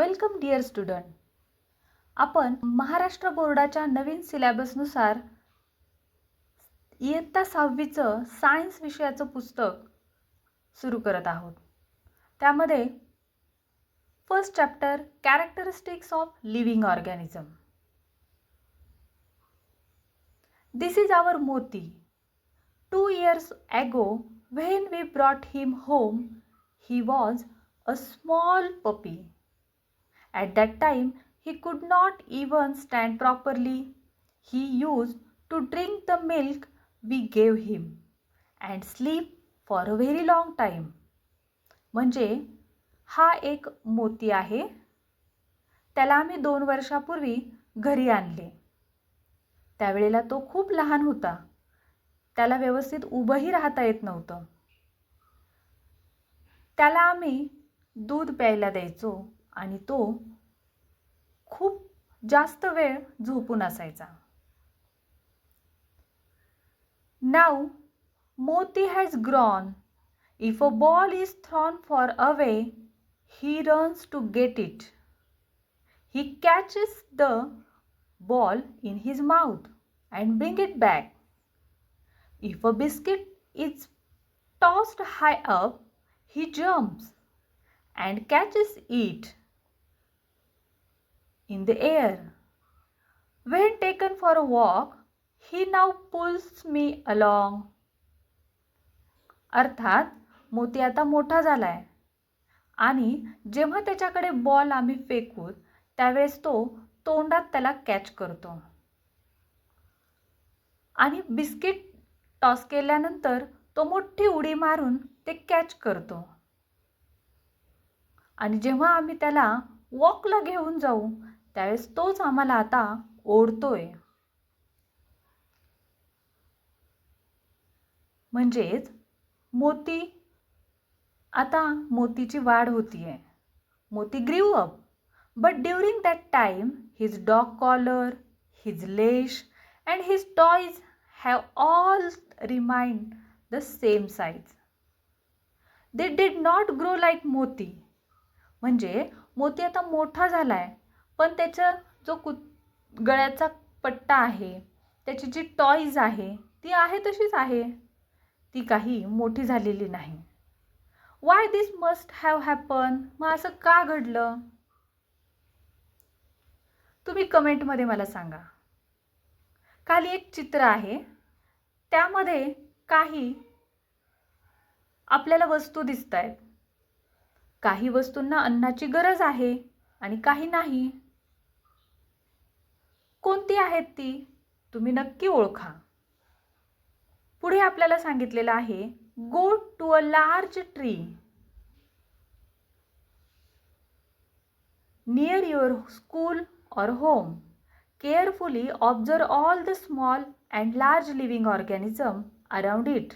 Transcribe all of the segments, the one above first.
Welcome dear student. आपण महाराष्ट्र बोर्डाच्या नवीन सिलेबसनुसार इयत्ता 6वीचं सायन्स विषयाचं पुस्तक सुरू करत आहोत. त्यामध्ये first chapter characteristics of living organism. This is our motto. 2 years ago when we brought him home, he was a small puppy. At that time, he could not even stand properly. He used to drink the milk we gave him and sleep for a very long time. म्हणजे हा एक मोती आहे. त्याला आम्ही 2 वर्षापूर्वी घरी आणले. त्यावेळेला तो खूप लहान होता. त्याला व्यवस्थित उभंही राहता येत नव्हतं. त्याला आम्ही दूध प्यायला द्यायचो आणि तो खूप जास्त वेळ झोपून असायचा. Now Moti has grown. If a ball is thrown far away, he runs to get it. He catches the ball in his mouth and brings it back. If a biscuit is tossed high up, he jumps and catches it in the air. When taken for a walk, he now pulls me along. अर्थात मोती आता मोठा झालाय आणि जेव्हा त्याच्याकडे ball आम्ही फेकू त्यावेळेस तो तोंडात त्याला कॅच करतो आणि बिस्किट टॉस केल्यानंतर तो मोठी उडी मारून ते कॅच करतो. आणि जेव्हा आम्ही त्याला वॉकला घेऊन जाऊ त्यावेळेस तोच आम्हाला आता ओढतोय. म्हणजेच मोतीची वाढ होतीये. मोती grew up, but during that time his dog collar, his leash and his toys have all remained the same size. They did not grow like मोती. म्हणजे मोती आता मोठा झालाय पण त्याचा जो गळ्याचा पट्टा आहे, त्याची जी टॉयज आहे ती आहे तशीच आहे. ती काही मोठी झालेली नाही. Why this must have happened? मग असं का घडलं? तुम्ही कमेंटमध्ये मला सांगा. खाली एक चित्र आहे. त्यामध्ये काही आपल्याला वस्तू दिसतायत. काही वस्तूंना अन्नाची गरज आहे आणि काही नाही. कोणती आहेत ती? तुम्ही नक्की ओळखा. पुढे आपल्याला सांगितलेलं आहे go to a large tree near your school or home. Carefully observe all the small and large living organism around it.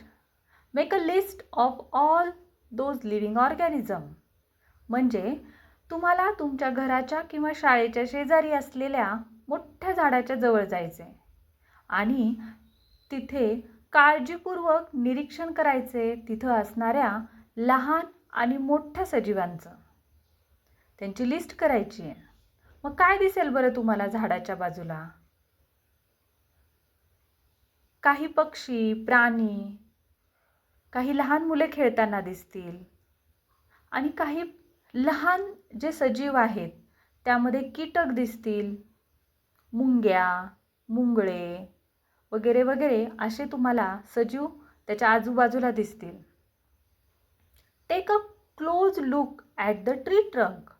Make a list of all those living organism. म्हणजे तुम्हाला तुमच्या घराच्या किंवा शाळेच्या शेजारी असलेल्या मोठ्या झाडाच्या जवळ जायचे आणि तिथे काळजीपूर्वक निरीक्षण करायचे तिथं असणाऱ्या लहान आणि मोठ्या सजीवांचं. त्यांची लिस्ट करायची आहे. मग काय दिसेल बरं तुम्हाला झाडाच्या बाजूला? काही पक्षी, प्राणी, काही लहान मुले खेळताना दिसतील आणि काही लहान जे सजीव आहेत त्यामध्ये कीटक दिसतील. मुंग्या, मुंगळे वगैरे वगैरे असे तुम्हाला सजीव त्याच्या आजूबाजूला दिसतील. Take a close look at the tree trunk,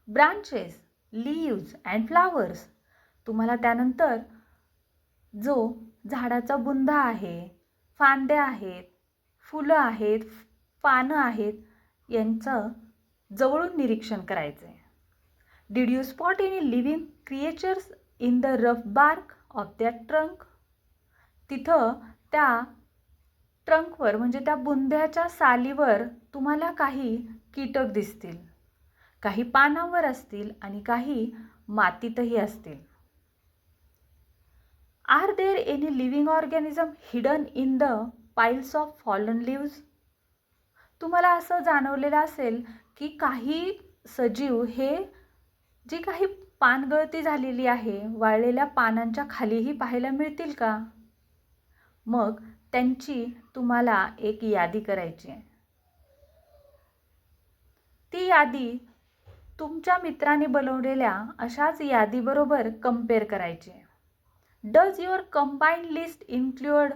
branches, leaves and flowers. तुम्हाला त्यानंतर जो झाडाचा बुंधा आहे, फांद्या आहेत, फुलं आहेत, पानं आहेत यांचं जवळून निरीक्षण करायचे. Did you spot any living creatures in the rough bark of that trunk? तिथं त्या ट्रंकवर म्हणजे त्या बुंध्याच्या सालीवर तुम्हाला काही कीटक दिसतील. काही पानांवर असतील आणि काही मातीतही असतील. Are there any living organism hidden in the piles of fallen leaves? तुम्हाला असं जाणवलेलं असेल की काही सजीव हे जी काही पानगळती झालेली आहे, वाळलेल्या पानांच्या खालीही पाहायला मिळतील का? मग त्यांची तुम्हाला एक यादी करायची आहे. ती यादी तुमच्या मित्राने बनवलेल्या अशाच यादीबरोबर कंपेअर करायची आहे. Does your combined list include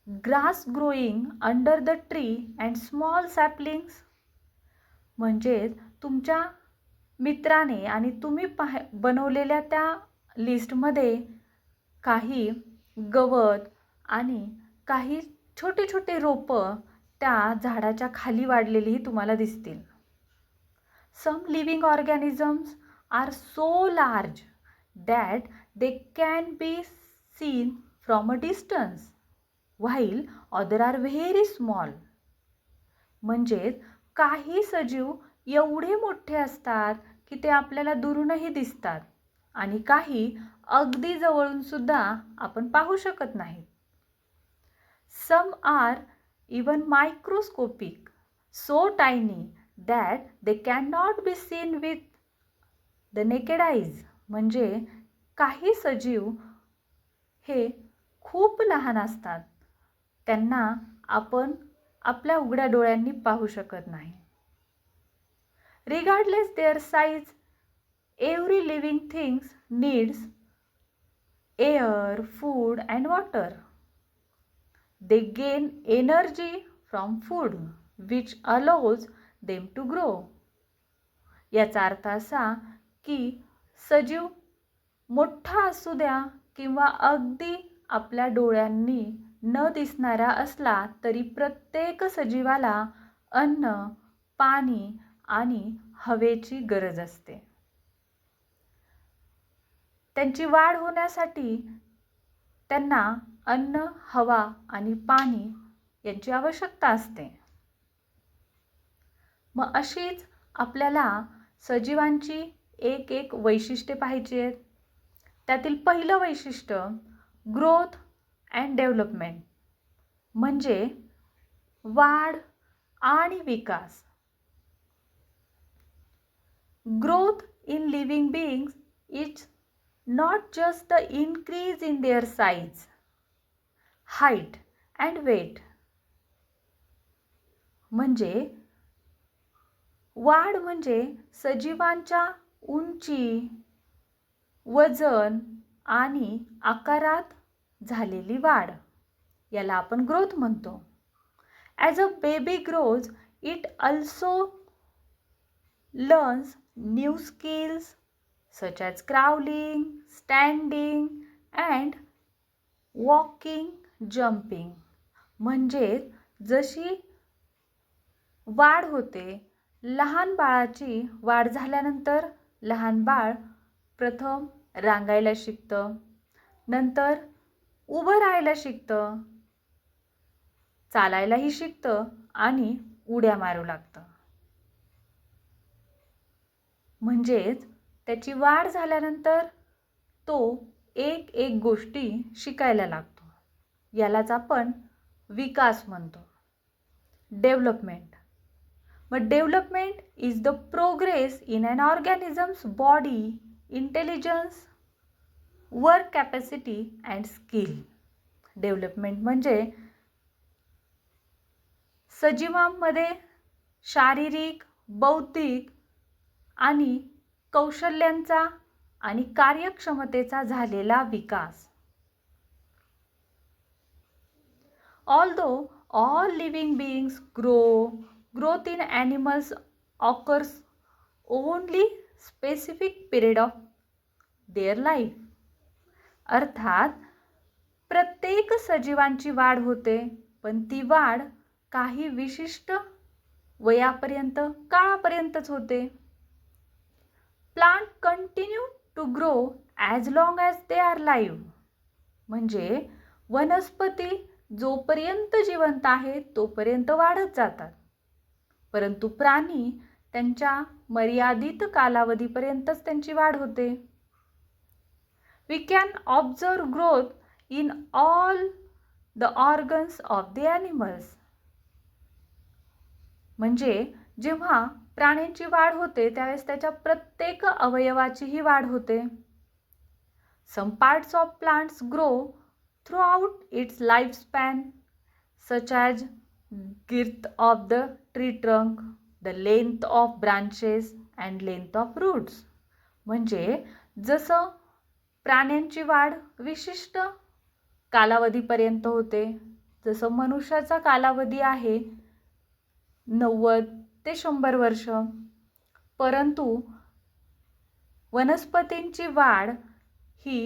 grass growing under the tree and small saplings? म्हणजेच तुमच्या मित्राने आणि तुम्ही बनवलेल्या त्या लिस्टमध्ये काही गवत आणि काही छोटे छोटे रोपं त्या झाडाच्या खाली वाढलेलीही तुम्हाला दिसतील. Some living organisms are so large that they can be seen from a distance while other are very small. म्हणजेच काही सजीव एवढे मोठे असतात की ते आपल्याला दुरूनही दिसतात आणि काही अगदी जवळून सुद्धा आपण पाहू शकत नाही. Some are even microscopic, so tiny that they can not be seen with the naked eyes. म्हणजे काही सजीव हे खूप लहान असतात, त्यांना आपण आपल्या उघड्या डोळ्यांनी पाहू शकत नाही. Regardless their size, every living thing needs air, food and water. They gain energy from food, which allows them to grow. याचा अर्थ असा की सजीव मोठा असू द्या किंवा अगदी आपल्या डोळ्यांनी न दिसणारा असला तरी प्रत्येक सजीवाला अन्न, पाणी आणि हवेची गरज असते. त्यांची वाढ होण्यासाठी त्यांना अन्न, हवा आणि पाणी यांची आवश्यकता असते. मग अशीच आपल्याला सजीवांची एक एक वैशिष्ट्ये पाहायची आहेत. त्यातील पहिलं वैशिष्ट्य ग्रोथ अँड डेव्हलपमेंट, म्हणजे वाढ आणि विकास. Growth in living beings is not just the increase in their size, height and weight. म्हणजे वाढ म्हणजे सजीवांच्या उंची, वजन आणि आकारात झालेली वाढ, याला आपण ग्रोथ म्हणतो. As a baby grows it also learns new skills such as crawling, standing and walking, jumping. म्हणजे जशी वाढ होते, लहान बाळाची वाढ झाल्यानंतर लहान बाळ प्रथम रांगायला शिकतं, नंतर उभं राहायला शिकतं, चालायलाही शिकतं आणि उड्या मारू लागतं. म्हणजेच त्याची वाढ झाल्यानंतर तो एक एक गोष्टी शिकायला लागतो. यालाच आपण विकास म्हणतो. डेव्हलपमेंट. मग development is the progress in an organism's body, intelligence, work capacity and skill. Development म्हणजे सजीवांमध्ये शारीरिक, बौद्धिक आणि कौशल्यांचा आणि कार्यक्षमतेचा झालेला विकास. Although all living beings grow, growth in animals occurs only specific period of their life. अर्थात प्रत्येक सजीवांची वाढ होते, पण ती वाढ काही विशिष्ट वयापर्यंत, काळापर्यंतच होते. Plant continue to grow as long as they are live. म्हणजे वनस्पती जोपर्यंत जिवंत आहेत तोपर्यंत वाढत जातात, परंतु प्राणी त्यांच्या मर्यादित कालावधीपर्यंतच त्यांची वाढ होते. We can observe growth in all the organs of the animals. म्हणजे जेव्हा प्राण्यांची वाढ होते त्यावेळेस त्याच्या प्रत्येक अवयवाचीही वाढ होते. Some parts of plants grow throughout its lifespan, such as girth of the tree trunk, the length of branches and length of roots. म्हणजे जसं प्राण्यांची वाढ विशिष्ट कालावधीपर्यंत होते, जसं मनुष्याचा कालावधी आहे 90 ते 100 वर्ष, परंतु वनस्पतींची वाढ ही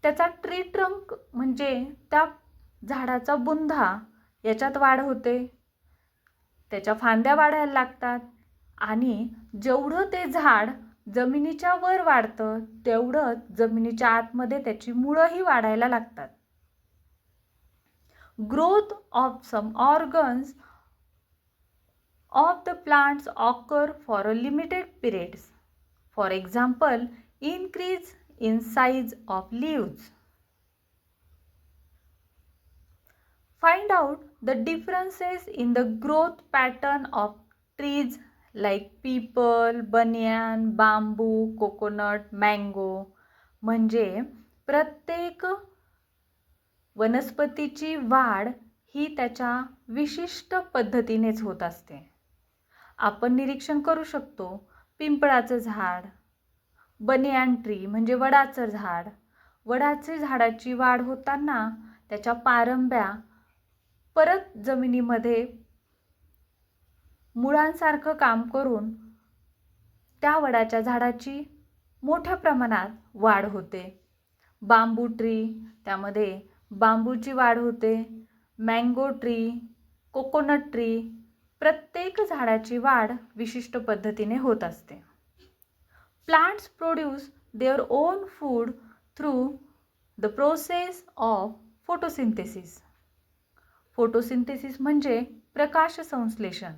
त्याचा ट्री ट्रंक म्हणजे त्या झाडाचा बुंधा याच्यात वाढ होते, त्याच्या फांद्या वाढायला लागतात आणि जेवढं ते झाड जमिनीच्या वर वाढतं तेवढंच जमिनीच्या आतमध्ये त्याची मुळंही वाढायला लागतात. Growth of some organs of the plants occur for a limited periods. For example, increase in size of leaves. Find out the differences in the growth pattern of trees like peepal, banyan, bamboo, coconut, mango. म्हणजे प्रत्येक वनस्पतीची वाढ ही त्याच्या विशिष्ट पद्धतीनेच होत असते. आपण निरीक्षण करू शकतो पिंपळाचं झाड, बनियान ट्री म्हणजे वडाचं झाड, वडाच्या झाडाची वाढ होताना त्याच्या पारंब्या परत जमिनीमध्ये मुळांसारखं काम करून त्या वडाच्या झाडाची मोठ्या प्रमाणात वाढ होते. बांबू ट्री त्यामध्ये बांबूची वाढ होते. मँगो ट्री, कोकोनट ट्री, प्रत्येक झाडाची वाढ विशिष्ट पद्धतीने होत असते. Plants produce their own food through the process of photosynthesis. Photosynthesis म्हणजे प्रकाश संश्लेषण.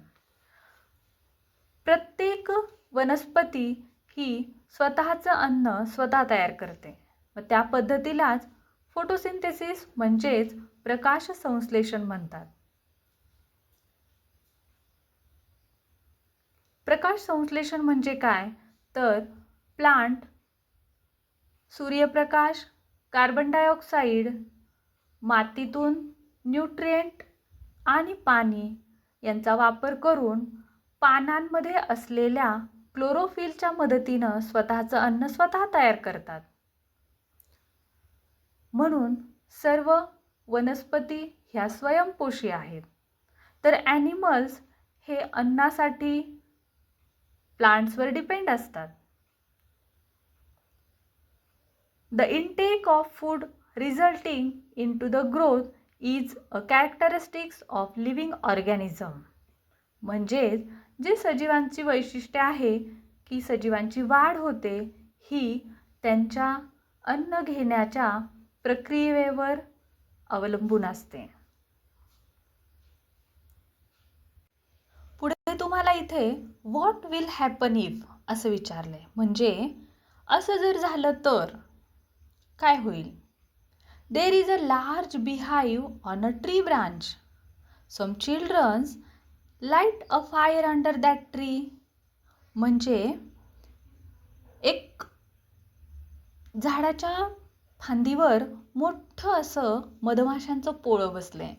प्रत्येक वनस्पती ही स्वतःचं अन्न स्वतः तयार करते व त्या पद्धतीलाच फोटोसिंथेसिस म्हणजेच प्रकाश संश्लेषण म्हणतात. प्रकाश संश्लेषण म्हणजे काय तर प्लांट सूर्यप्रकाश, कार्बन डायऑक्साईड, मातीतून न्यूट्रिएंट आणि पाणी यांचा वापर करून पानांमध्ये असलेल्या क्लोरोफिलच्या मदतीनं स्वतःचं अन्न स्वतः तयार करतात. म्हणून सर्व वनस्पती ह्या स्वयंपोषी आहेत. तर ॲनिमल्स हे अन्नासाठी प्लांट्सवर डिपेंड असतात. The intake of food resulting in to the growth is a characteristics of living organism. म्हणजेच जे सजीवांची वैशिष्ट्य आहे की सजीवांची वाढ होते ही त्यांच्या अन्न घेण्याच्या प्रक्रियेवर अवलंबून असते. पुढे तुम्हाला इथे व्हॉट विल हॅपन इफ असं विचारलंय. म्हणजे असं जर झालं तर काय होईल. There is a large beehive on a tree branch. Some childrens light a fire under that tree. म्हणजे एक झाडाच्या फांदीवर मोठं असं मधमाशांचं पोळं बसलंय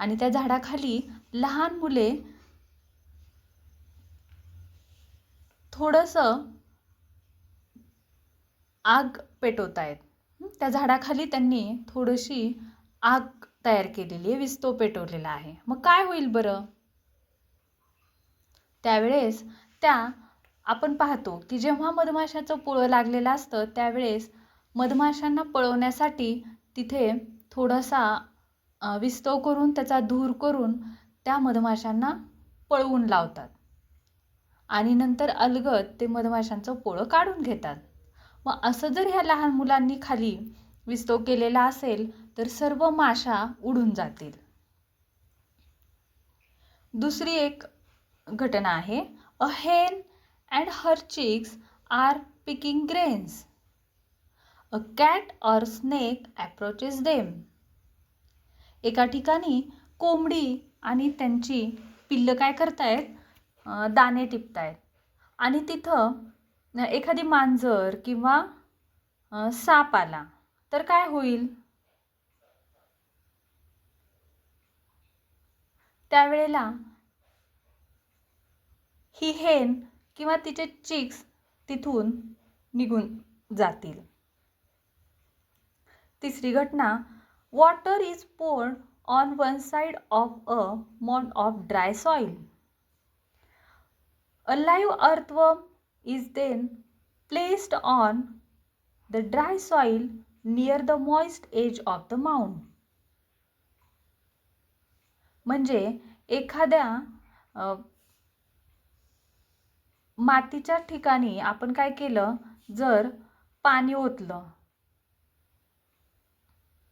आणि त्या झाडाखाली लहान मुले थोडंसं आग पेटवत आहेत. त्या झाडाखाली त्यांनी थोडीशी आग तयार केलेली आहे, विस्तव पेटवलेला आहे. मग काय होईल बरं. त्यावेळेस आपण पाहतो की जेव्हा मधमाशाचं पोळं लागलेलं असतं त्यावेळेस मधमाशांना पळवण्यासाठी तिथे थोडासा विस्तव करून त्याचा धूर करून त्या मधमाशांना पळवून लावतात आणि नंतर अलगद ते मधमाशांचं पोळं काढून घेतात. मग असं जर ह्या लहान मुलांनी खाली विस्तव केलेला असेल तर सर्व माशा उडून जातील. दुसरी एक घटना आहे. A hen and her chicks are picking grains. A cat or snake approaches them. एका ठिकाणी कोंबडी आणि त्यांची पिल्लं काय करतायत दाणे टिपतायत आणि तिथं एखादी मांजर किंवा साप आला तर काय होईल? त्यावेळेला ही हेन किंवा तिचे चिक्स तिथून निघून जातील. तिसरी घटना, water is poured on one side of a mound of dry soil. A live earthworm is then placed on the dry soil near the moist edge of the mound. म्हणजे एखाद्या मातीच्या ठिकाणी आपण काय केलं, जर पाणी ओतलं.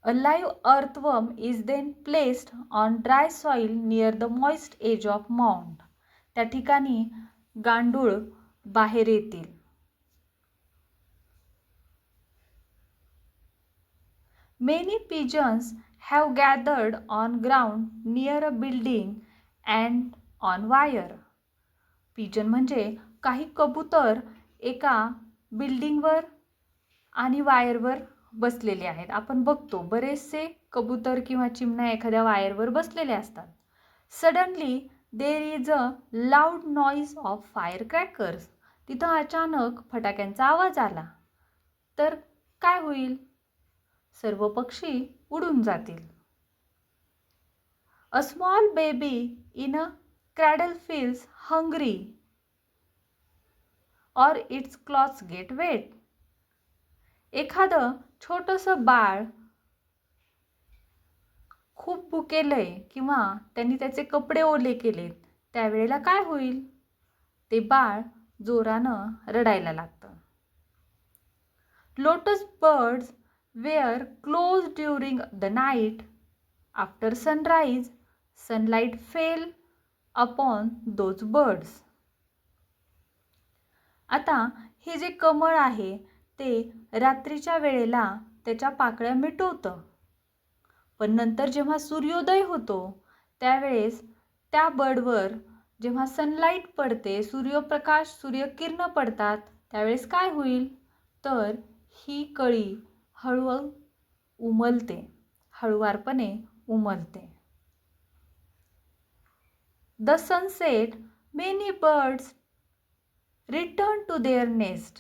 A live earthworm is then placed on dry soil near the moist edge of mound. त्या ठिकाणी गांडूळ बाहेर येतील. Many pigeons have gathered on ground near a building and on wire. Pigeon म्हणजे काही कबूतर एका बिल्डिंगवर आणि वायरवर बसलेले आहेत. आपण बघतो बरेचसे कबूतर किंवा चिमण्या एखाद्या वायरवर बसलेले असतात. Suddenly there is a loud noise of fire crackers. तिथं अचानक फटाक्यांचा आवाज आला तर काय होईल? सर्व पक्षी उडून जातील. A small baby in a cradle feels hungry और इट्स क्लॉथ्स गेट वेट. एखादं छोटंसं बाळ खूप भुकेलंय किंवा त्यांनी त्याचे कपडे ओले केलेत, त्यावेळेला काय होईल? ते बाळ जोरानं रडायला लागतं. Lotus birds were close during the night. After sunrise sunlight fell upon those birds. आता हे जे कमळ आहे ते रात्रीच्या वेळेला त्याच्या पाकळ्या मिटवतं, पण नंतर जेव्हा सूर्योदय होतो त्यावेळेस त्या बर्डवर जेव्हा सनलाईट पडते, सूर्यप्रकाश सूर्यकिरणं पडतात, त्यावेळेस काय होईल? तर ही कळी हळूहळू उमलते, हळुवारपणे उमलते. The sunset many birds return to their nest.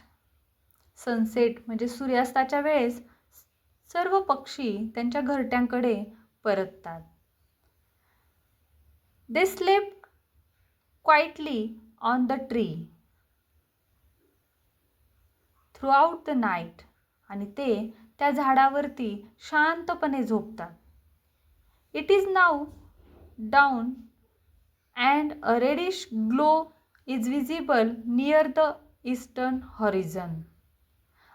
Sunset म्हणजे सूर्यास्ताच्या वेळेस सर्व पक्षी त्यांच्या घरट्यांकडे परततात. They slept quietly on the tree throughout the night. आणि ते त्या झाडावरती शांतपणे झोपतात. It is now down and a reddish glow is visible near the eastern horizon.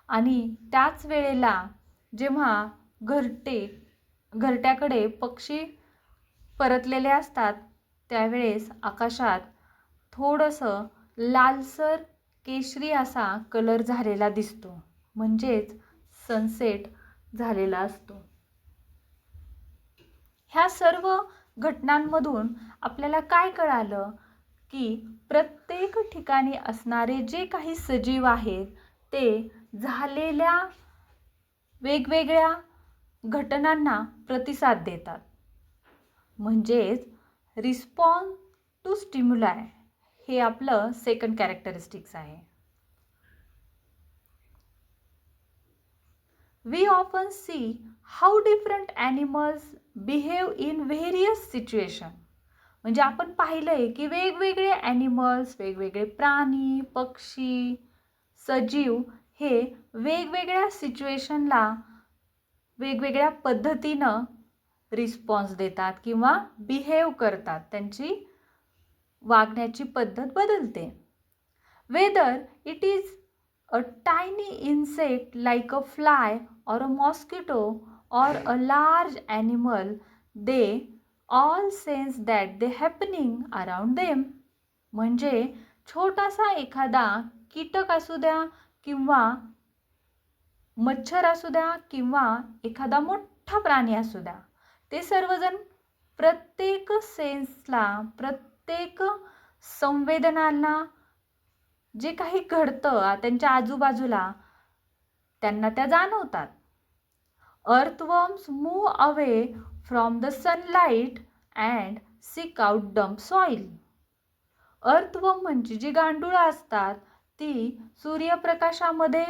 आणि त्याच वेळेला जेव्हा घरट्याकडे पक्षी परतलेले असतात त्यावेळेस आकाशात थोडंसं लालसर केशरी असा कलर झालेला दिसतो, म्हणजेच सनसेट झालेला असतो. ह्या सर्व घटनांमधून आपल्याला काय कळालं की प्रत्येक ठिकाणी असणारे जे काही सजीव आहेत ते झालेल्या वेगवेगळ्या घटनांना प्रतिसाद देतात, म्हणजेच रिस्पॉन्स टू स्टिम्युलाय हे आपलं सेकंड कॅरेक्टरिस्टिक्स आहे. We often see how different animals behave in various situations. म्हणजे आपण पाहिलंय की वेगवेगळे ॲनिमल्स, वेगवेगळे प्राणी, पक्षी, सजीव हे वेगवेगळ्या सिच्युएशनला वेगवेगळ्या पद्धतीनं रिस्पॉन्स देतात किंवा बिहेव करतात, त्यांची वागण्याची पद्धत बदलते. Whether it is a tiny insect like a fly or a mosquito or a large animal, they all sense that they happening around them. म्हणजे छोटासा एखादा कीटक असू द्या किंवा मच्छर असू द्या किंवा एखादा मोठा प्राणी असू द्या, ते सर्वजण प्रत्येक सेन्सला, प्रत्येक संवेदनांना जे काही घडतं त्यांच्या आजूबाजूला त्यांना त्या जाणवतात. Earthworms move away from the sunlight and seek out damp soil. Earthworm म्हणजे जी गांडुळं असतात ती सूर्यप्रकाशामध्ये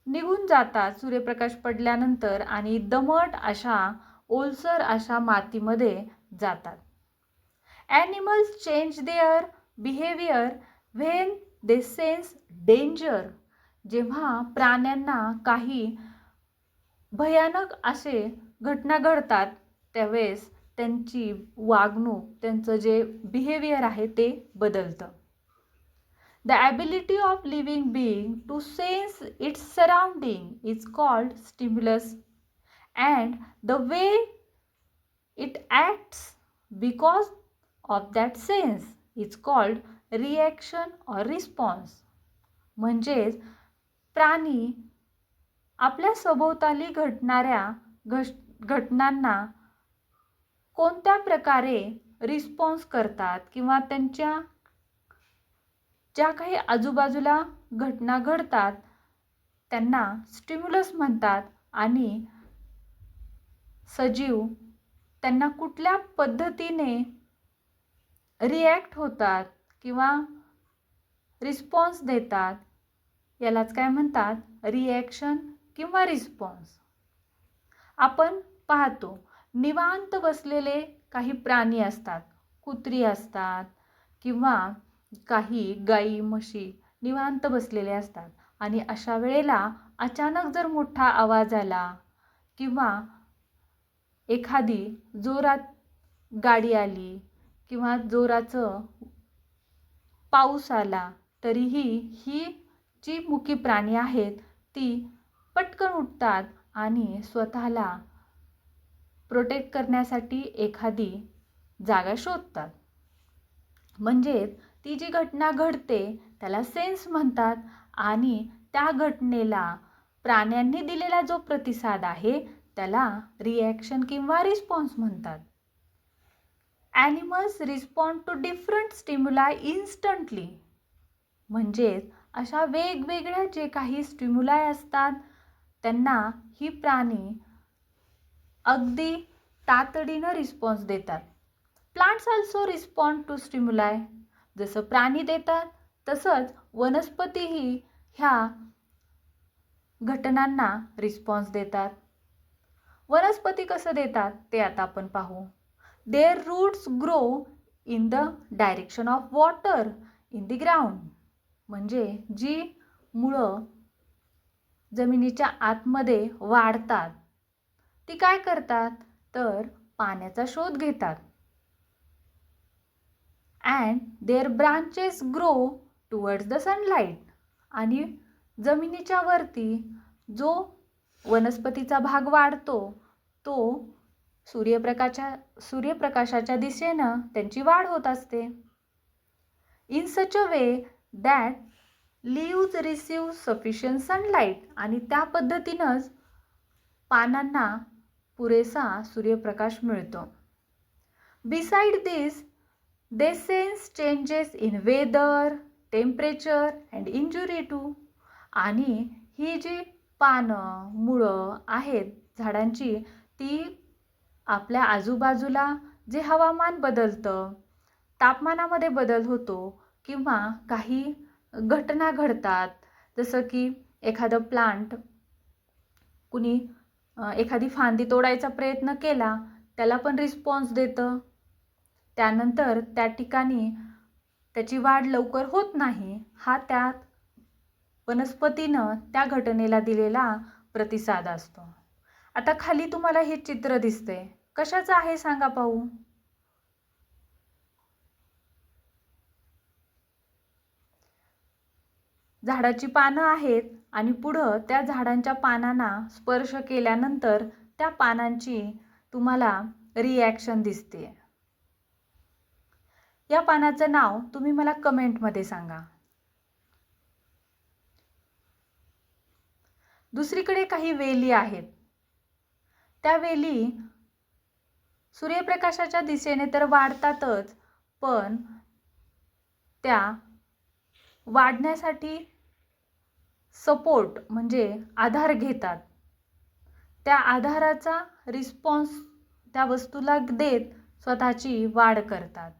निघून जातात सूर्यप्रकाश पडल्यानंतर आणि दमट अशा ओलसर अशा मातीमध्ये जातात. Animals change their behavior when they sense danger. जेव्हा प्राण्यांना काही भयानक असे घटना घडतात त्यावेळेस त्यांची वागणूक त्यांचं जे बिहेवियर आहे ते बदलतं. The ability of living being to sense its surrounding is called stimulus, and the way it acts because of that sense is called reaction or response. म्हणजेच प्राणी आपल्या सभोवताली घडणाऱ्या घटनांना कोणत्या प्रकारे रिस्पॉन्स करतात किंवा त्यांच्या ज्या काही आजूबाजूला घटना घडतात त्यांना स्टिम्युलस म्हणतात आणि सजीव त्यांना कुठल्या पद्धतीने रिॲक्ट होतात किंवा रिस्पॉन्स देतात यालाच काय म्हणतात, रिॲक्शन किंवा रिस्पॉन्स. आपण पाहतो निवांत बसलेले काही प्राणी असतात, कुत्री असतात किंवा काही गाई म्हशी निवांत बसलेले असतात आणि अशा वेळेला अचानक जर मोठा आवाज आला किंवा एखादी जोरात गाडी आली किंवा जोराचं पाऊस आला तरीही ही जी मुकी प्राणी आहेत ती पटकन उठतात आणि स्वतःला प्रोटेक्ट करण्यासाठी एखादी जागा शोधतात. म्हणजेच ती जी घटना घडते त्याला सेन्स म्हणतात आणि त्या घटनेला प्राण्यांनी दिलेला जो प्रतिसाद आहे त्याला रिॲक्शन किंवा रिस्पॉन्स म्हणतात. Animals respond to different stimuli instantly. म्हणजेच अशा वेगवेगळ्या जे काही स्टिम्युलाई असतात त्यांना ही प्राणी अगदी तातडीनं रिस्पॉन्स देतात. Plants also respond to stimuli. जसं प्राणी देतात तसंच वनस्पतीही ह्या घटनांना रिस्पॉन्स देतात. वनस्पती कसं देतात ते आता आपण पाहू. Their roots grow in the direction of water in the ground. म्हणजे जी मुळं जमिनीच्या आतमध्ये वाढतात ती काय करतात तर पाण्याचा शोध घेतात. And their branches grow towards the sunlight. आणि जमिनीच्या वरती जो वनस्पतीचा भाग वाढतो तो सूर्यप्रकाशाच्या दिशेनं त्यांची वाढ होत असते. In such a way that leaves receive sufficient sunlight. आणि त्या पद्धतीनंच पानांना पुरेसा सूर्यप्रकाश मिळतो. Beside this they sense changes in weather, temperature and injury too. आणि ही जी पानं मुळं आहेत झाडांची ती आपल्या आजूबाजूला जे हवामान बदलतं, तापमानामध्ये बदल होतो किंवा काही घटना घडतात जसं की एखादं प्लांट कुणी एखादी फांदी तोडायचा प्रयत्न केला त्याला पण रिस्पॉन्स देतं. त्यानंतर त्या ठिकाणी त्याची वाढ लवकर होत नाही. हा त्या वनस्पतीनं त्या घटनेला दिलेला प्रतिसाद असतो. आता खाली तुम्हाला हे चित्र दिसते कशाचं आहे सांगा पाहू. झाडाची पानं आहेत आणि पुढं त्या झाडांच्या पानांना स्पर्श केल्यानंतर त्या पानांची तुम्हाला रिॲक्शन दिसते. या पानाचं नाव तुम्ही मला कमेंटमध्ये सांगा. दुसरीकडे काही वेली आहेत. त्या वेली सूर्यप्रकाशाच्या दिशेने तर वाढतातच पण त्या वाढण्यासाठी सपोर्ट म्हणजे आधार घेतात. त्या आधाराचा रिस्पॉन्स त्या वस्तूला देत स्वतःची वाढ करतात.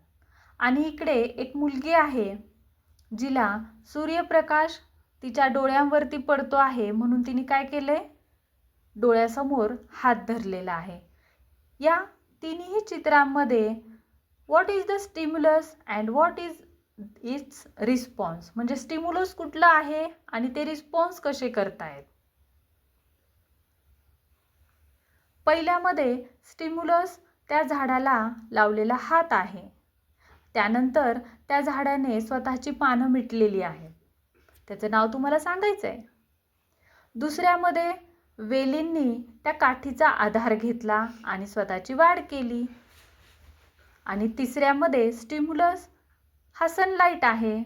आणि इकडे एक मुलगी आहे जिला सूर्यप्रकाश तिच्या डोळ्यांवरती पडतो आहे, म्हणून तिने काय केले, डोळ्यासमोर हात धरलेला आहे. या तिन्ही चित्रांमध्ये what is the stimulus and what is it's response, म्हणजे स्टिम्युलस कुठलं आहे आणि ते रिस्पॉन्स कसे करतायत. पहिल्यामध्ये स्टिम्युलस त्या झाडाला लावलेला हात आहे. त्यानंतर त्या झाडाने स्वतःची पानं मिटलेली आहेत, त्याचं नाव तुम्हाला सांगायचं आहे. दुसऱ्यामध्ये वेलींनी त्या काठीचा आधार घेतला आणि स्वतःची वाढ केली. आणि तिसऱ्यामध्ये स्टिम्युलस हा सनलाईट आहे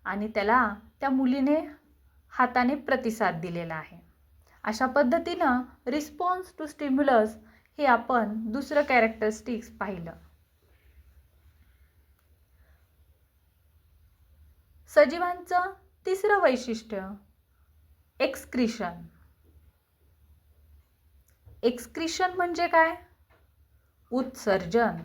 आणि त्याला त्या मुलीने हाताने प्रतिसाद दिलेला आहे. अशा पद्धतीनं रिस्पॉन्स टू स्टिम्युलस हे आपण दुसरं कॅरेक्टरिस्टिक्स पाहिलं. सजीवांचं तिसरं वैशिष्ट्य एक्सक्रीशन. एक्सक्रीशन म्हणजे काय, उत्सर्जन.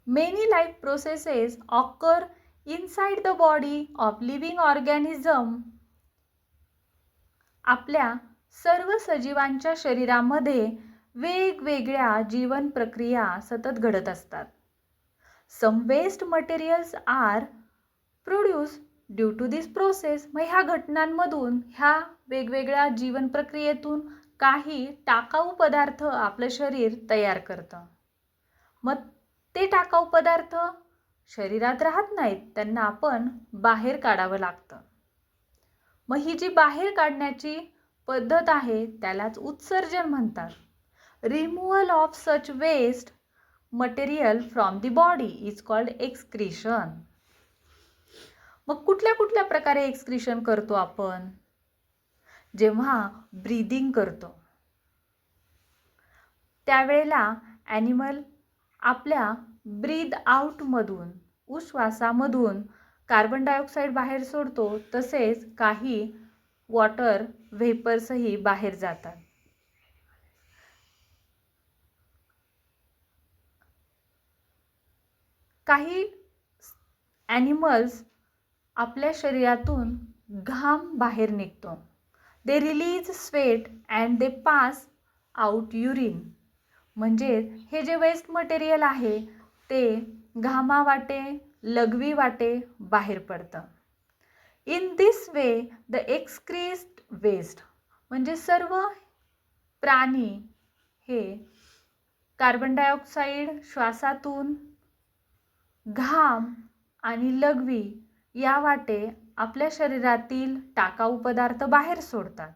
Many life processes occur inside the body of living organism. आपल्या सर्व सजीवांच्या शरीरामध्ये वेगवेगळ्या जीवन प्रक्रिया सतत घडत असतात. Some waste materials are produce due to this process. मग ह्या घटनांमधून, ह्या वेगवेगळ्या जीवन प्रक्रियेतून काही टाकाऊ पदार्थ आपलं शरीर तयार करतं. मग ते टाकाऊ पदार्थ शरीरात राहत नाहीत, त्यांना आपण बाहेर काढावं लागतं. मग ही जी बाहेर काढण्याची पद्धत आहे त्यालाच उत्सर्जन म्हणतात. Removal of such waste material from the body is called excretion. मग कुठल्या कुठल्या प्रकारे एक्सक्रीशन करतो आपण, जेव्हा ब्रीदिंग करतो त्यावेळेला ॲनिमल आपल्या ब्रीद आउटमधून, उश्वासामधून कार्बन डायऑक्साईड बाहेर सोडतो, तसेच काही वॉटर व्हेपर्सही बाहेर जातात. काही ॲनिमल्स आपल्या शरीरातून घाम बाहेर निघतो. They release sweat and they pass out urine. म्हणजे हे जे वेस्ट मटेरियल आहे ते घामावाटे, लघवी वाटे बाहेर पडतं. In this way the excreted waste, म्हणजे सर्व प्राणी हे कार्बन डायऑक्साईड श्वासातून, घाम आणि लघवी या वाटे आपल्या शरीरातील टाकाऊ पदार्थ बाहेर सोडतात.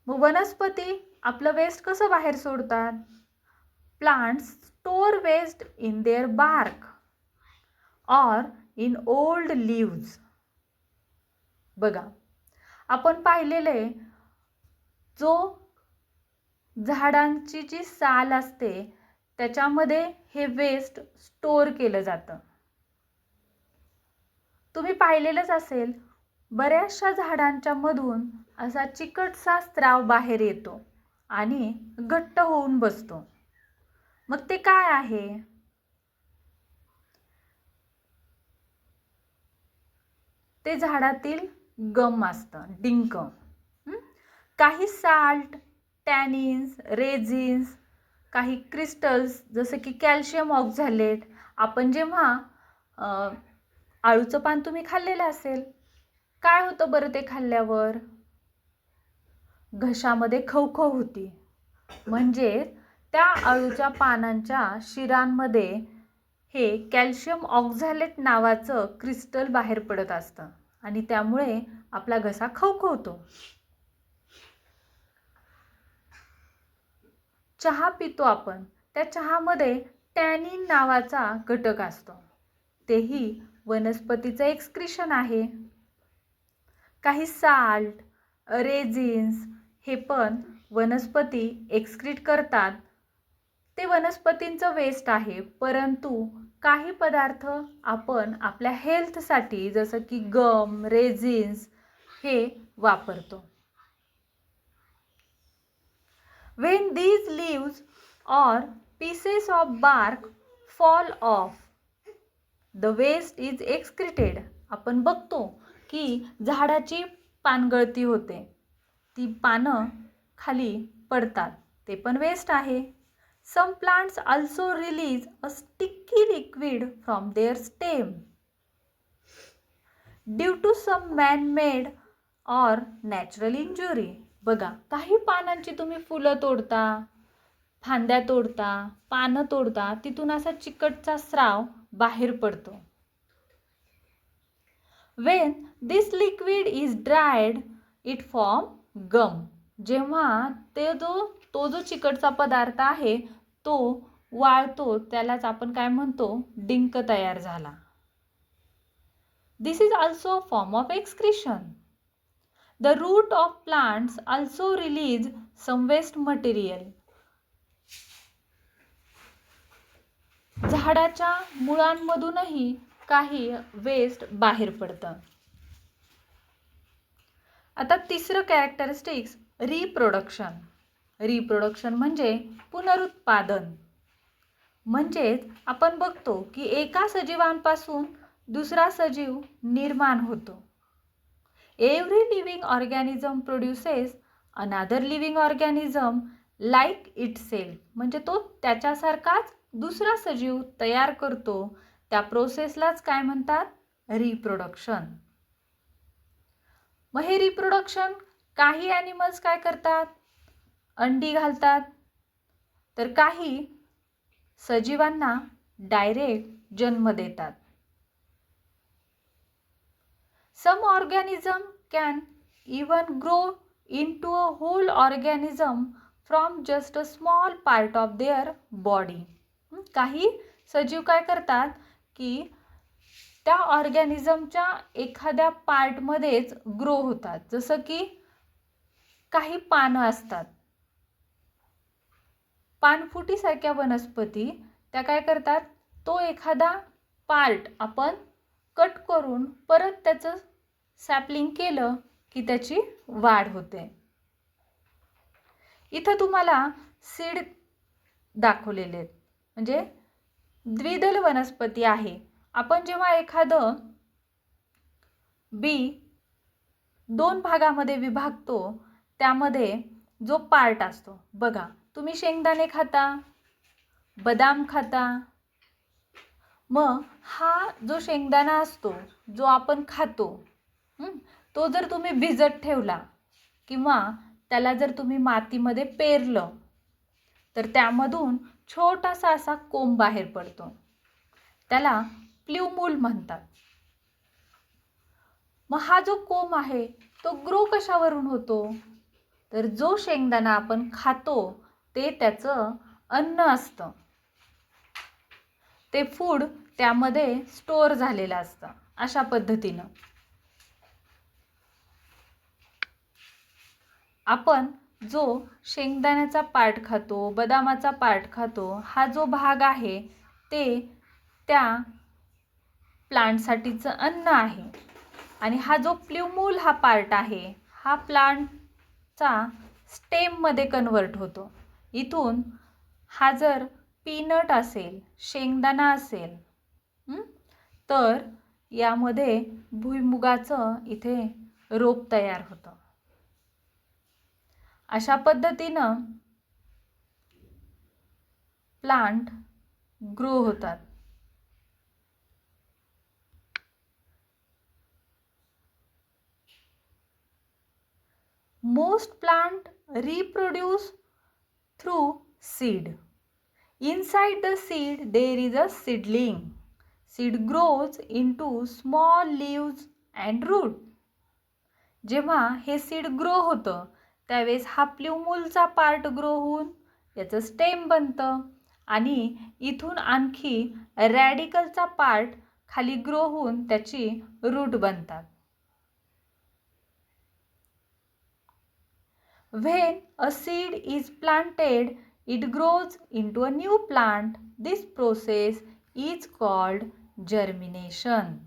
मग वनस्पती आपलं वेस्ट कसं बाहेर सोडतात. Plants store waste in their bark or in old leaves. बघा, आपण पाहिलेले जो झाडांची जी साल असते त्याच्यामध्ये हे वेस्ट स्टोर केलं जातं. तुम्ही पाहिलेलंच असेल, बऱ्याचशा झाडांच्या मधून असा चिकटसा स्त्राव बाहेर येतो आणि घट्ट होऊन बसतो. मग ते काय आहे, ते झाडातील गम असतं, डिंक. काही साल्ट, टॅनिन्स, रेझिन्स, काही क्रिस्टल्स जसे की कॅल्शियम ऑक्झॅलेट. आपण जेव्हा आळूचं पान तुम्ही खाल्लेलं असेल, काय होतं बरं ते खाल्ल्यावर, घशामध्ये खवखव होती. म्हणजे त्या आळूच्या पानांच्या शिरांमध्ये हे कॅल्शियम ऑक्झॅलेट नावाचं क्रिस्टल बाहेर पडत असतं आणि त्यामुळे आपला घसा खवखवतो. चहा पितो आपण, त्या चहामध्ये टॅनिन नावाचा घटक असतो, तेही वनस्पतीचं एक्सक्रीशन आहे. काही साल्ट, रेझिन्स हे पण वनस्पती एक्सक्रीट करतात. ते वनस्पतींचं वेस्ट आहे, परंतु काही पदार्थ आपण आपल्या हेल्थसाठी जसं की गम, रेझिन्स हे वापरतो. When these leaves or pieces of bark fall off, the waste is excreted. आपण बघतो की झाडाची पानगळती होते, ती पानं खाली पडतात, ते पण वेस्ट आहे. Some plants also release a sticky liquid from their stem due to some man-made or natural injury. बघा, काही पानांची तुम्ही फुलं तोडता, फांद्या तोडता, पानं तोडता, तिथून असा चिकटचा स्राव बाहेर पडतो. When this liquid is dried, it form gum. जेव्हा तो जो चिकटचा पदार्थ आहे तो वाळतो, त्यालाच आपण काय म्हणतो, डिंक तयार झाला. This is also a form of excretion. The root of plants also release some waste material. झाडाच्या मुळांमधूनही काही वेस्ट बाहेर पडतं. आता तिसरं कॅरेक्टरिस्टिक्स रिप्रोडक्शन. रिप्रोडक्शन म्हणजे पुनरुत्पादन. म्हणजेच आपण बघतो की एका सजीवांपासून दुसरा सजीव निर्माण होतो. Every living organism produces another living organism like itself. म्हणजे तो त्याच्यासारखाच दुसरा सजीव तयार करतो. त्या प्रोसेसलाच काय म्हणतात, रिप्रोडक्शन. मग हे रिप्रोडक्शन काही ॲनिमल्स काय करतात, अंडी घालतात, तर काही सजीवांना डायरेक्ट जन्म देतात. Some organism can even grow into a whole organism from just a small part of their body. काही सजीव काय करतात की त्या ऑर्गॅनिझमच्या एखाद्या पार्टमध्येच ग्रो होतात. जसं की काही पानं असतात, पानफुटीसारख्या वनस्पती, त्या काय करतात, तो एखादा पार्ट आपण कट करून परत त्याचं सॅपलिंग केलं की त्याची वाढ होते. इथं तुम्हाला सीड दाखवलेले आहेत, म्हणजे द्विदल वनस्पती आहे. आपण जेव्हा एखादं बी 2 भागामध्ये विभागतो, त्यामध्ये जो पार्ट असतो, बघा तुम्ही शेंगदाणे खाता, बदाम खाता, मग हा जो शेंगदाणा असतो जो आपण खातो, तो जर तुम्ही भिजत ठेवला किंवा त्याला जर तुम्ही मातीमध्ये पेरलं तर त्यामधून छोटासा असा कोंब बाहेर पडतो, त्याला प्ल्युमूल म्हणतात. मग हा जो कोंब आहे तो ग्रो कशावरून होतो, तर जो शेंगदाणा आपण खातो ते त्याचं अन्न असतं, ते फूड त्यामध्ये स्टोअर झालेलं असतं. अशा पद्धतीनं आपण जो शेंगदाण्याचा पार्ट खातो, बदामाचा पार्ट खातो, हा जो भाग आहे ते त्या प्लांटसाठीचं अन्न आहे. आणि हा जो प्ल्युमूल हा पार्ट आहे, हा प्लांटचा स्टेममध्ये कन्वर्ट होतो. इथून हा जर पीनट असेल, शेंगदाणा असेल, तर यामध्ये भुईमुगाचं इथे रोप तयार होतं. अशा पद्धतीनं प्लांट ग्रो होतात. Most plant reproduce through seed. Inside the seed there is a seedling. Seed grows into small leaves and root. जेव्हा हे सीड ग्रो होतं त्यावेळेस हा प्ल्युमूलचा पार्ट ग्रो होऊन याचं स्टेम बनतं आणि इथून आणखी रॅडिकलचा पार्ट खाली ग्रो होऊन त्याची रूट बनतात. When a seed is planted it grows into a new plant. This process is called germination.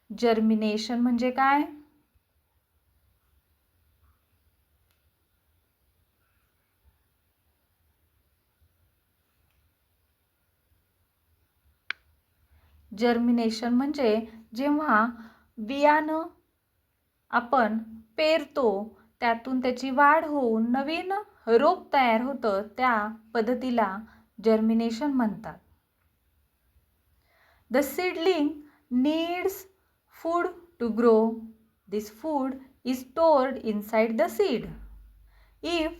Germination म्हणजे काय? जर्मिनेशन म्हणजे जेव्हा बियाणं आपण पेरतो त्यातून त्याची वाढ होऊन नवीन रोप तयार होतं, त्या पद्धतीला जर्मिनेशन म्हणतात. The seedling needs food to grow. This food is stored inside the seed. If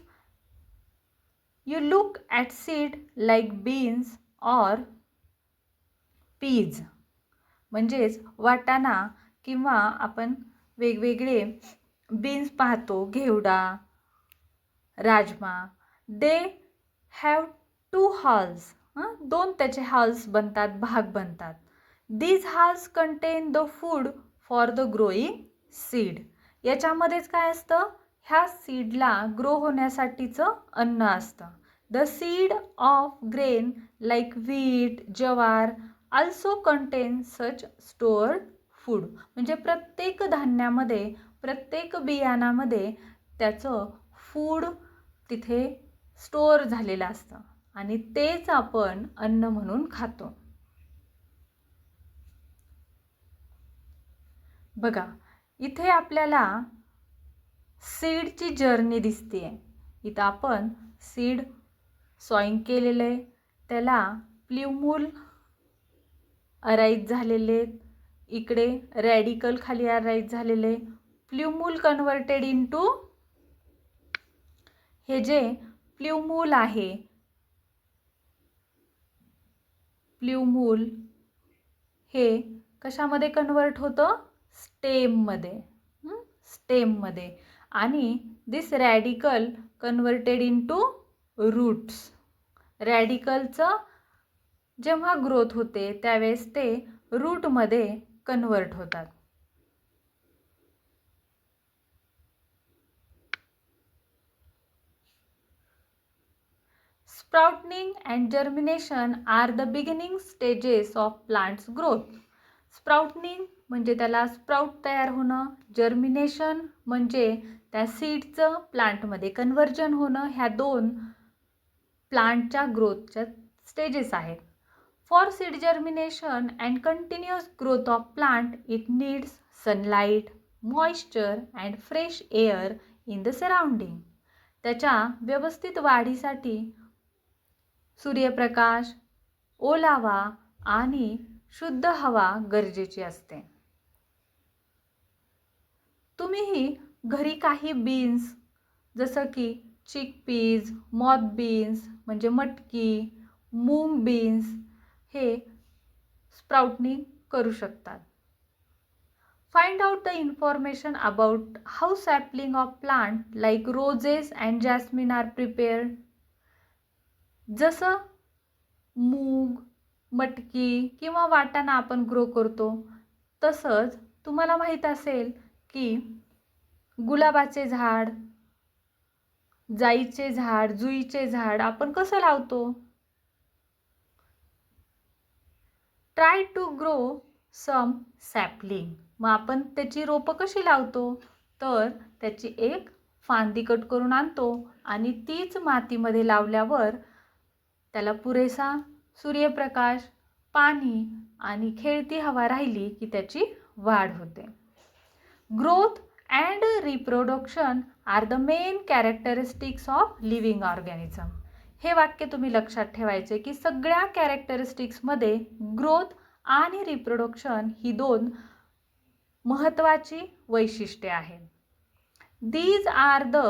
you look at seed like beans or peas, म्हणजेच वाटाणा किंवा आपण वेगवेगळे बीन्स पाहतो, घेवडा, राजमा, दे हॅव 2 halls. दोन त्याचे हॉल्स बनतात, भाग बनतात. These halls contain the food for the growing seed. याच्यामध्येच काय असतं? ह्या सीडला ग्रो होण्यासाठीचं अन्न असतं. The seed of grain like wheat, jowar also contain such stored food. म्हणजे प्रत्येक धान्यामध्ये, प्रत्येक बियाणामध्ये त्याचं फूड तिथे स्टोअर झालेलं असतं आणि तेच आपण अन्न म्हणून खातो. बघा, इथे आपल्याला सीडची जर्नी दिसते. इथं आपण सीड सॉइंग केलेले, त्याला प्ल्युम्यूल अराईज झालेले, इकडे रॅडिकल खाली अराईज झालेले, प्ल्युम्यूल कन्वर्टेड इनटू, हे जे प्ल्युम्यूल आहे, प्ल्युम्यूल हे कशामध्ये कन्वर्ट होतं? स्टेममध्ये. स्टेममध्ये. आणि दिस रॅडिकल कन्वर्टेड इनटू रूट्स. रॅडिकलचं जेव्हा ग्रोथ होते त्यावेळेस ते रूटमध्ये कन्वर्ट होतात. Sprouting and germination are the beginning stages of plant's growth. Sprouting म्हणजे त्याला स्प्राउट तयार होणं, जर्मिनेशन म्हणजे त्या सीडचं प्लांटमध्ये कन्वर्जन होणं. ह्या दोन प्लांटच्या ग्रोथच्या स्टेजेस आहेत. For seed germination and continuous growth of plant it needs sunlight, moisture and fresh air in the surrounding. त्याच्या व्यवस्थित वाढीसाठी सूर्यप्रकाश, ओलावा आणि शुद्ध हवा गरजेची असते. तुम्हीही घरी काही बीन्स जसं की चिकपीज, मॉथ बीन्स म्हणजे मटकी, मूंग बीन्स हे स्प्राउटनिंग करू शकतात. Find out the information about how sapling of plant like roses and jasmine are prepared. जसं मूग, मटकी किंवा वाटाणा आपण ग्रो करतो, तसंच तुम्हाला माहीत असेल की गुलाबाचे झाड, जाईचे झाड, जुईचे झाड आपण कसं लावतो? Try to grow some sapling. मग आपण त्याची रोपं कशी लावतो? तर त्याची एक फांदी कट करून आणतो आणि तीच मातीमध्ये लावल्यावर त्याला पुरेसा सूर्यप्रकाश, पाणी आणि खेळती हवा राहिली की त्याची वाढ होते. Growth and reproduction are the main characteristics of living organism. हे वाक्य तुम्ही लक्षात ठेवायचे की सगळ्या कॅरेक्टरिस्टिक्समध्ये ग्रोथ आणि रिप्रोडक्शन ही दोन महत्त्वाची वैशिष्ट्ये आहेत. These are the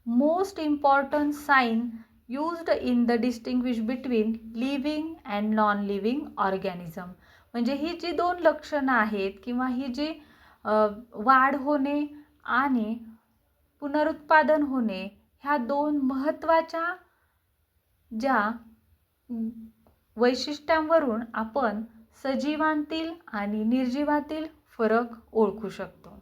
most important sign used in the distinguish between living and non-living organism. म्हणजे ही जी दोन लक्षणं आहेत किंवा ही जी वाढ होणे आणि पुनरुत्पादन होणे ह्या दोन महत्त्वाच्या ज्या वैशिष्ट्यांवरून आपण सजीवांतील आणि निर्जीवातील फरक ओळखू शकतो.